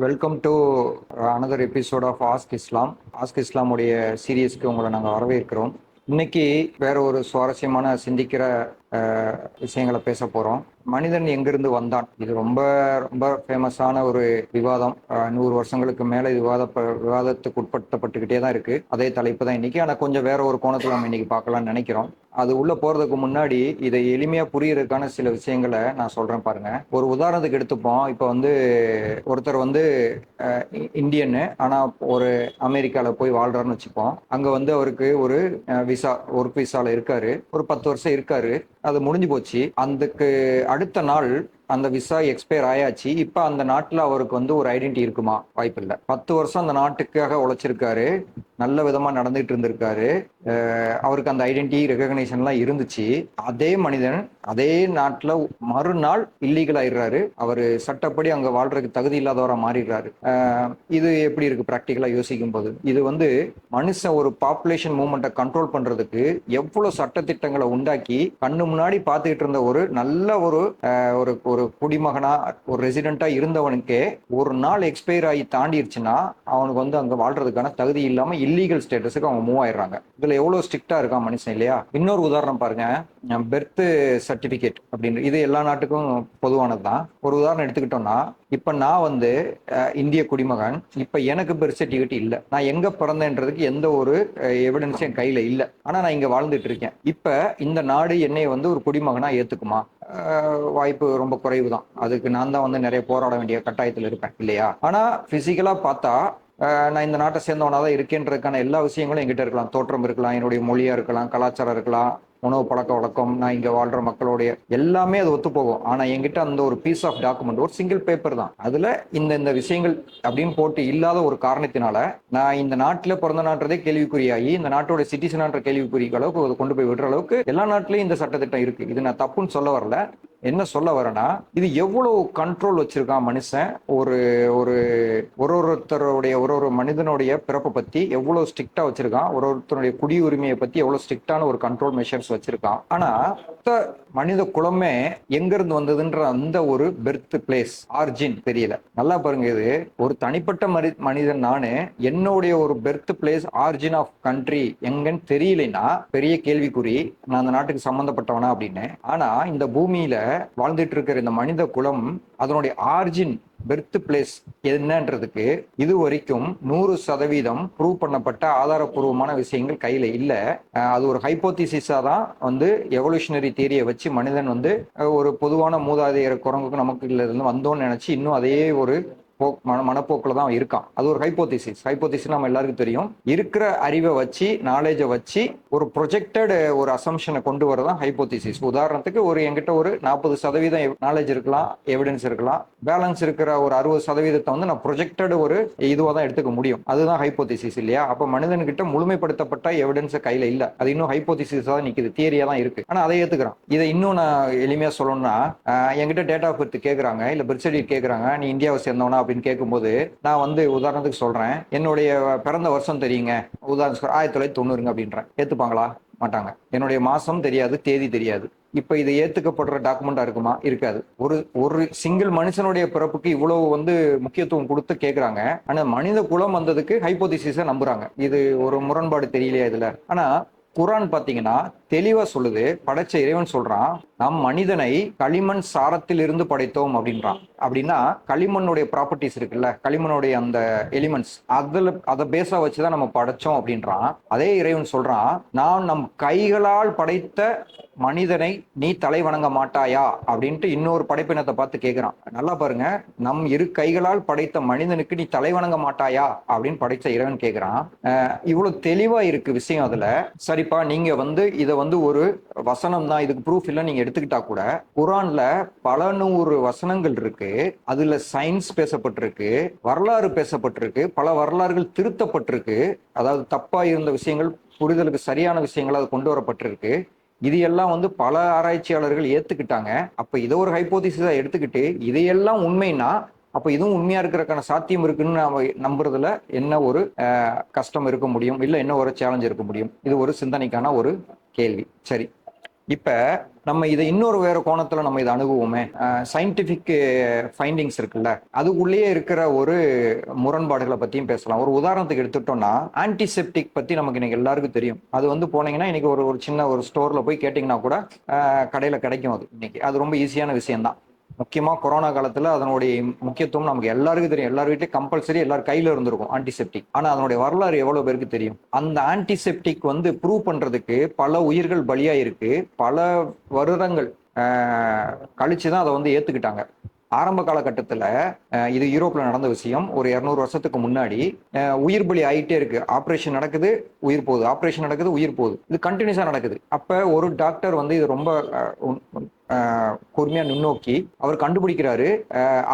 Welcome to another episode of ask Islam. Ask Islam உடைய சீரியஸ்க்கு உங்களை நாங்கள் வரவேற்கிறோம். இன்னைக்கு வேற ஒரு சுவாரஸ்யமான சிந்திக்கிற விஷயங்களை பேச போறோம். மனிதன் எங்கிருந்து வந்தான்? இது ரொம்ப ரொம்ப ஃபேமஸான ஒரு விவாதம். 100 வருஷங்களுக்கு மேல இது விவாதத்துக்கு உட்படுத்தப்பட்டுக்கிட்டே தான் இருக்கு. அதே தலைப்பு தான் இன்னைக்கு. ஆனா கொஞ்சம் வேற ஒரு கோணத்துல நம்ம இன்னைக்கு பார்க்கலாம்னு நினைக்கிறோம். அது உள்ள போறதுக்கு முன்னாடி இதை எளிமையா புரியறதுக்கான சில விஷயங்களை நான் சொல்றேன் பாருங்க. ஒரு உதாரணத்துக்கு எடுத்துப்போம். இப்ப ஒருத்தர் இந்தியன்னு, ஆனா ஒரு அமெரிக்கால போய் வாழ்றாருன்னு வச்சுப்போம். அங்க அவருக்கு ஒரு விசா, ஒர்க் விசால இருக்காரு. ஒரு 10 வருஷம் இருக்காரு. அது முடிஞ்சு போச்சு. அதுக்கு அடுத்த நாள் அந்த விசா எக்ஸ்பயர் ஆயாச்சு. இப்ப அந்த நாட்டுல அவருக்கு ஒரு ஐடென்டி இருக்குமா? வாய்ப்பு இல்லை. 10 வருஷம் அந்த நாட்டுக்காக உழைச்சிருக்காரு, நல்ல விதமா நடந்துட்டு இருந்திருக்காரு. அவருக்கு அந்த ஐடென்டி ரெகக்னைசேஷன்லாம் இருந்துச்சு. அதே மனிதன் அதே நாட்டுல மறுநாள் இல்லீகல் ஆயிடுறாரு. அவரு சட்டப்படி அங்க வாழ்றதுக்கு தகுதி இல்லாதவரா மாறிடுறாரு. இது எப்படி இருக்கு பிராக்டிக்கலா யோசிக்கும் போது? இது மனுஷன் ஒரு பாப்புலேஷன் மூவ்மெண்ட்டை கண்ட்ரோல் பண்றதுக்கு எவ்வளவு சட்டத்திட்டங்களை உண்டாக்கி கண்ணு முன்னாடி பார்த்துக்கிட்டு இருந்த ஒரு நல்ல ஒரு ஒரு குடிமகனா, ஒரு ரெசிடென்ட்டா இருந்தவனுக்கே ஒரு நாள் எக்ஸ்பயர் ஆகி தாண்டிடுச்சுன்னா அவனுக்கு அங்க வாழ்றதுக்கான தகுதி இல்லாம இல்லீகல் ஸ்டேட்டஸுக்கு அவங்க மூவ் ஆயிடுறாங்க. இதுல எவ்வளவு ஸ்ட்ரிக்டா இருக்கான் மனுஷன், இல்லையா? இன்னொரு உதாரணம் பாருங்க. பெர்த் சர்டிபிகேட் அப்படின்னு இது எல்லா நாட்டுக்கும் பொதுவானதுதான். ஒரு உதாரணம் எடுத்துக்கிட்டோம்னா, இப்ப நான் இந்திய குடிமகன். இப்ப எனக்கு பெர்த் சர்டிபிகேட் இல்ல. நான் எங்க பிறந்தேன்றதுக்கு எந்த ஒரு எவிடன்ஸும் என் கையில இல்ல. ஆனா நான் இங்க வாழ்ந்துட்டு இருக்கேன். இப்ப இந்த நாடு என்னை ஒரு குடிமகனா ஏத்துக்குமா? வாய்ப்பு ரொம்ப குறைவு தான். அதுக்கு நான் தான் நிறைய போராட வேண்டிய கட்டாயத்தில் இருப்பேன், இல்லையா? ஆனா பிசிக்கலா பார்த்தா நான் இந்த நாட்டை சேர்ந்தவனா தான் இருக்கேன்றதுக்கான எல்லா விஷயங்களும் என்கிட்ட இருக்கலாம். தோற்றம் இருக்கலாம், என்னுடைய மொழியா இருக்கலாம், கலாச்சாரம் இருக்கலாம், உணவு பழக்க வழக்கம், நான் இங்க வாழ்ற மக்களுடைய எல்லாமே அது ஒத்து போகும். ஆனா என்கிட்ட அந்த ஒரு பீஸ் ஆஃப் டாக்குமெண்ட், ஒரு சிங்கிள் பேப்பர் தான். அதுல இந்த விஷயங்கள் அப்படின்னு போட்டு இல்லாத ஒரு காரணத்தினால நான் இந்த நாட்டுல பிறந்த நாட்டுறதே கேள்விக்குறியாகி இந்த நாட்டோட சிட்டிசனான்ற கேள்விக்குறி அளவுக்கு கொண்டு போய் விடுற அளவுக்கு எல்லா நாட்டிலையும் இந்த சட்டத்திட்டம் இருக்கு. இது நான் தப்புன்னு சொல்ல வரல. என்ன சொல்ல வரேன்னா, இது எவ்வளவு கண்ட்ரோல் வச்சிருக்கான் மனுஷன். ஒரு ஒரு ஒருத்தருடைய ஒரு மனிதனுடைய பிறப்பை பத்தி எவ்வளவு ஸ்ட்ரிக்டா வச்சிருக்கான், ஒருத்தருடைய குடியுரிமையை பத்தி எவ்வளவு ஸ்ட்ரிக்டான ஒரு கண்ட்ரோல் மெஷர்ஸ் வச்சிருக்கான். ஆனா மனித குலமே எங்க இருந்து வந்ததுன்ற அந்த ஒரு பெர்த் பிளேஸ், ஆர்ஜின் தெரியல. நல்லா பாருங்க, இது ஒரு தனிப்பட்ட மனிதன். நானு என்னுடைய ஒரு birth place, origin of country எங்கன்னு தெரியலனா பெரிய கேள்விக்குறி. நான் அந்த நாட்டுக்கு சம்பந்தப்பட்டவனா அப்படின்னு. ஆனா இந்த பூமியில வாழ்ந்துட்டு இருக்கிற இந்த மனித குலம், அதனுடைய ஆர்ஜின், பெர்த் பிளேஸ் என்னன்றதுக்கு இது வரைக்கும் 100% ப்ரூவ் பண்ணப்பட்ட ஆதாரப்பூர்வமான விஷயங்கள் கையில இல்ல. அது ஒரு ஹைப்போதிசிஸா தான் எவல்யூஷனரி தியரியை வச்சு மனிதன் ஒரு பொதுவான மூதாதையர் குரங்குக்கு நமக்கு இருந்து வந்தோம்னு நினைச்சு இன்னும் அதே ஒரு மனப்போக்குல தான் இருக்கான். அது ஒரு ஹைப்போதிசிஸ் நம்ம எல்லாருக்கும் தெரியும். இருக்கிற அறிவை வச்சு, நாலேஜை வச்சு ஒரு ப்ரொஜெக்டட் ஒரு அசம்ஷனை கொண்டு வரதான் ஹைப்போதிசிஸ். உதாரணத்துக்கு என்கிட்ட ஒரு 40% நாலேஜ் இருக்கலாம், எவிடன்ஸ் இருக்கலாம். பேலன்ஸ் இருக்கிற ஒரு 60% நான் ப்ரொஜெக்டட் ஒரு இதுவா தான் எடுத்துக்க முடியும். அதுதான் ஹைப்போதிசிஸ், இல்லையா? அப்ப மனிதன்கிட்ட முழுமைப்படுத்தப்பட்ட எவிடன்ஸ் கையில இல்ல. அது இன்னும் ஹைப்போதிசிஸ் தான் நிக்குது, தியரியா தான் இருக்கு. ஆனா அதை ஏத்துக்கிறான். இதை இன்னும் நான் எளிமையா சொல்லணும்னா, என்கிட்ட டேட் ஆஃப் பர்த் கேக்குறாங்க, இல்ல பர்த் சர்டிஃபிகேட் கேக்குறாங்க, நீ இந்தியாவை சேர்ந்தவனா அப்படின்னு கேட்கும்போது நான் உதாரணத்துக்கு சொல்றேன், என்னுடைய பிறந்த வருஷம் தெரியுங்க, உதாரணத்துக்கு 1990 அப்படின்றேன். ஏத்துப்பாங்களா? மாட்டாங்க. என்னுடைய மாசம் தெரியாது, தேதி தெரியாது. இப்ப இது ஏத்துக்கப்படுற டாக்குமெண்டா இருக்குமா? இருக்காது. ஒரு ஒரு சிங்கிள் மனுஷனுடைய பிறப்புக்கு இவ்வளவு முக்கியத்துவம் கொடுத்து கேக்குறாங்க. ஆனா மனித குலம் வந்ததுக்கு ஹைப்போதிசிஸ நம்புறாங்க. இது ஒரு முரண்பாடு தெரியலையா இதுல? ஆனா குரான் பாத்தீங்கன்னா தெளிவா சொல்லுது. படைச்ச இறைவன் சொல்றான், நம் மனிதனை களிமண் சாரத்தில் இருந்து படைத்தோம் அப்படின்றான். அப்படின்னா களிமண்ணுடைய ப்ராப்பர்ட்டிஸ் இருக்குல்ல, களிமண்ணுடைய அந்த எலிமெண்ட்ஸ், அதை பேஸா வச்சுதான் நம்ம படைச்சோம் அப்படின்றான். அதே இறைவன் சொல்றான், நான் நம் கைகளால் படைத்த மனிதனை நீ தலை வணங்க மாட்டாயா அப்படின்ட்டு இன்னொரு படைப்பினத்தை பார்த்து கேட்கிறான். நல்லா பாருங்க, நம் இரு கைகளால் படைத்த மனிதனுக்கு நீ தலை வணங்க மாட்டாயா அப்படின்னு படைத்த இறைவன் கேட்கிறான். இவ்வளவு தெளிவா இருக்கு விஷயம். அதுல சரிப்பா, நீங்க இதை ஒரு வசனம் தான், இதுக்கு ப்ரூஃப் இல்லை நீங்க எடுத்துக்கிட்டா கூட, குரான்ல பல 100 வசனங்கள் இருக்கு. அதுல சயின்ஸ் பேசப்பட்டிருக்கு, வரலாறு பேசப்பட்டிருக்கு, பல வரலாறுகள் திருத்தப்பட்டிருக்கு. அதாவது தப்பா இருந்த விஷயங்கள் புரிதலுக்கு சரியான விஷயங்கள் அது கொண்டு வரப்பட்டிருக்கு. இது எல்லாம் பல ஆராய்ச்சியாளர்கள் ஏத்துக்கிட்டாங்க. அப்ப இதை ஒரு ஹைப்போதிசிஸா எடுத்துக்கிட்டு இதையெல்லாம் உண்மைன்னா அப்ப இதுவும் உண்மையா இருக்கிறதுக்கான சாத்தியம் இருக்குன்னு நாம நம்புறதுல என்ன ஒரு கஷ்டம் இருக்க முடியும்? இல்ல என்ன ஒரு சேலஞ்ச் இருக்க முடியும்? இது ஒரு சிந்தனைக்கான ஒரு கேள்வி. சரி, இப்ப நம்ம இதை இன்னொரு வேற கோணத்துல நம்ம இதை அணுகுவோமே. சயின்டிபிக் ஃபைண்டிங்ஸ் இருக்குல்ல, அதுக்குள்ளேயே இருக்கிற ஒரு முரண்பாடுகளை பத்தியும் பேசலாம். ஒரு உதாரணத்துக்கு எடுத்துட்டோம்னா, ஆன்டிசெப்டிக் பத்தி நமக்கு இன்னைக்கு எல்லாருக்கும் தெரியும். அது வந்து போனீங்கன்னா இன்னைக்கு ஒரு ஒரு சின்ன ஒரு ஸ்டோர்ல போய் கேட்டீங்கன்னா கூட கடையில கிடைக்கும். அது இன்னைக்கு அது ரொம்ப ஈஸியான விஷயம் தான். முக்கியமா கொரோனா காலத்துல அதனுடைய முக்கியத்துவம் நமக்கு எல்லாருக்கும் தெரியும். எல்லார் வீட்லயும் கம்பல்சரி எல்லார் கையில இருந்திருக்கும் ஆன்டிசெப்டிக். ஆனா அதனுடைய வரலாறு எவ்வளவு பேருக்கு தெரியும்? அந்த ஆன்டிசெப்டிக் வந்து ப்ரூவ் பண்றதுக்கு பல உயிர்கள் பலியா இருக்கு. பல வருடங்கள் கழிச்சுதான் அதை வந்து ஏத்துக்கிட்டாங்க. ஆரம்ப காலகட்டத்தில் இது யூரோப்ல நடந்த விஷயம். ஒரு 200 வருஷத்துக்கு முன்னாடி உயிர் பலி ஆகிட்டே இருக்கு. ஆப்ரேஷன் நடக்குது, உயிர் போகுது, ஆப்ரேஷன் நடக்குது, உயிர் போகுது. இது கண்டினியூஸா நடக்குது. அப்ப ஒரு டாக்டர் வந்து இது ரொம்ப கூர்மையா நுண்ணோக்கி அவர் கண்டுபிடிக்கிறாரு.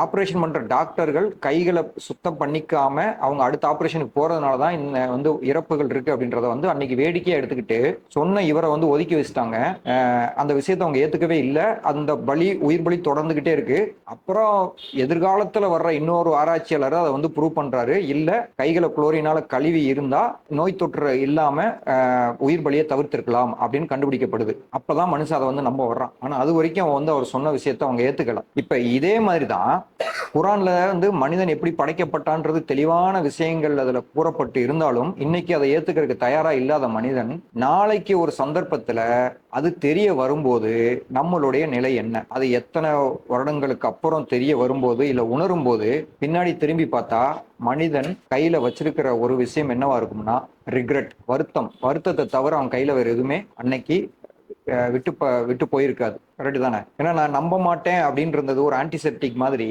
ஆப்ரேஷன் பண்ற டாக்டர்கள் கைகளை சுத்தம் பண்ணிக்காம அவங்க அடுத்த ஆப்ரேஷனுக்கு போறதுனாலதான் இந்த வந்து இறப்புகள் இருக்கு அப்படின்றத வந்து அன்னைக்கு வேடிக்கையா எடுத்துக்கிட்டு சொன்ன இவரை வந்து ஒதுக்கி வச்சுட்டாங்க. அந்த விஷயத்தை அவங்க ஏத்துக்கவே இல்லை. அந்த பலி உயிர் பலி தொடர்ந்துகிட்டே இருக்கு. அப்புறம் எதிர்காலத்துல வர்ற இன்னொரு ஆராய்ச்சியாளர் அதை வந்து ப்ரூவ் பண்றாரு. இல்ல, கைகளை குளோரினால கழுவி இருந்தா நோய் தொற்று இல்லாம உயிர் பலியை தவிர்த்திருக்கலாம் அப்படின்னு கண்டுபிடிக்கப்படுது. அப்பதான் மனுஷன் அதை வந்து நம்ப வர்றான். ஆனா அது வரைக்கும் அவன் வந்து அவர் சொன்ன விஷயத்தை அவங்க ஏத்துக்கல. இப்ப இதே மாதிரிதான் குரான்ல வந்து மனிதன் எப்படி படைக்கப்பட்டான்றது தெளிவான விஷயங்கள் அதுல கூறப்பட்டு இருந்தாலும் இன்னைக்கு அதை ஏத்துக்கிறதுக்கு தயாரா இல்லாத மனிதன் நாளைக்கு ஒரு சந்தர்ப்பத்துல அது தெரிய வரும்போது நம்மளுடைய நிலை என்ன? அது எத்தனை வருடங்களுக்கு அப்புறம் தெரிய வரும்போது இல்ல உணரும் போது பின்னாடி திரும்பி பார்த்தா மனிதன் கையில வச்சிருக்கிற ஒரு விஷயம் என்னவா இருக்கும்னா ரிக்ரெட், வருத்தத்தை தவிர அவன் கையில வேற எதுவுமே அன்னைக்கு விட்டு போயிருக்காது. கரெக்ட் தானே? ஏன்னா நான் நம்ப மாட்டேன் அப்படின்னு இருந்தது ஒரு ஆன்டிசெப்டிக் மாதிரி.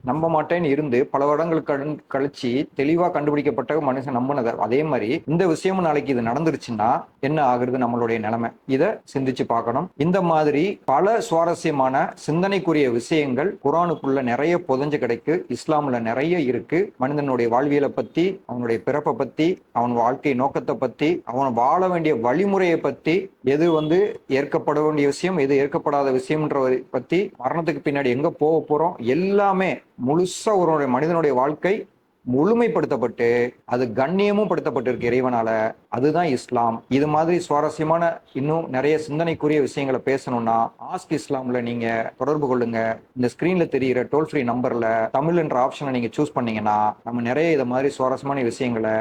நம்ப மாட்டேன்னு இருந்து பல வருடங்களுக்கு கழிச்சு தெளிவா கண்டுபிடிக்கப்பட்ட மனுஷன் நம்பினது. அதே மாதிரி இந்த விஷயமும் நாளைக்கு இது நடந்துருச்சுன்னா என்ன ஆகுறது நம்மளுடைய நிலைமை? இதை சிந்திச்சு பார்க்கணும். இந்த மாதிரி பல சுவாரஸ்யமான சிந்தனைக்குரிய விஷயங்கள் குரானுக்குள்ள நிறைய புதஞ்சு கிடைக்கு. இஸ்லாம்ல நிறைய இருக்கு. மனிதனுடைய வாழ்வியலை பத்தி, அவனுடைய பிறப்பை பத்தி, அவன் வாழ்க்கை நோக்கத்தை பத்தி, அவன் வாழ வேண்டிய வழிமுறையை பத்தி, எது வந்து ஏற்கப்பட வேண்டிய விஷயம், எது ஏற்கப்படாத விஷயம்ன்ற பத்தி, மரணத்துக்கு பின்னாடி எங்க போக போறோம், எல்லாமே முழுசா ஒரு மனிதனுடைய வாழ்க்கை முழுமைப்படுத்தப்பட்டு அது கண்ணியமும் படுத்தப்பட்டிருக்கு இறைவனால. அதுதான் இஸ்லாம். இது மாதிரி சுவாரஸ்யமான இன்னும் நிறைய சிந்தனைக்குரிய விஷயங்களை பேசணும்னா ஆஸ்க் இஸ்லாம்ல நீங்க தொடர்பு கொள்ளுங்க. இந்த ஸ்கிரீன்ல தெரிகிற டோல் ஃப்ரீ நம்பர்ல தமிழ் என்ற ஆப்ஷனை நீங்க சூஸ் பண்ணீங்கன்னா நம்ம நிறைய இதை மாதிரி சுவாரஸ்யமான விஷயங்களை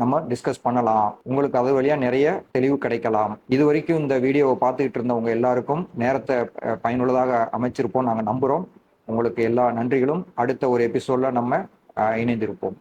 நம்ம டிஸ்கஸ் பண்ணலாம். உங்களுக்கு அது வழியா நிறைய தெளிவு கிடைக்கலாம். இது வரைக்கும் இந்த வீடியோவை பார்த்துக்கிட்டு இருந்தவங்க எல்லாருக்கும் நேரத்தை பயனுள்ளதாக அமைச்சிருப்போம் நாங்க நம்புறோம். உங்களுக்கு எல்லா நன்றிகளும். அடுத்த ஒரு எபிசோட்ல நம்ம இணைந்திருப்போம்.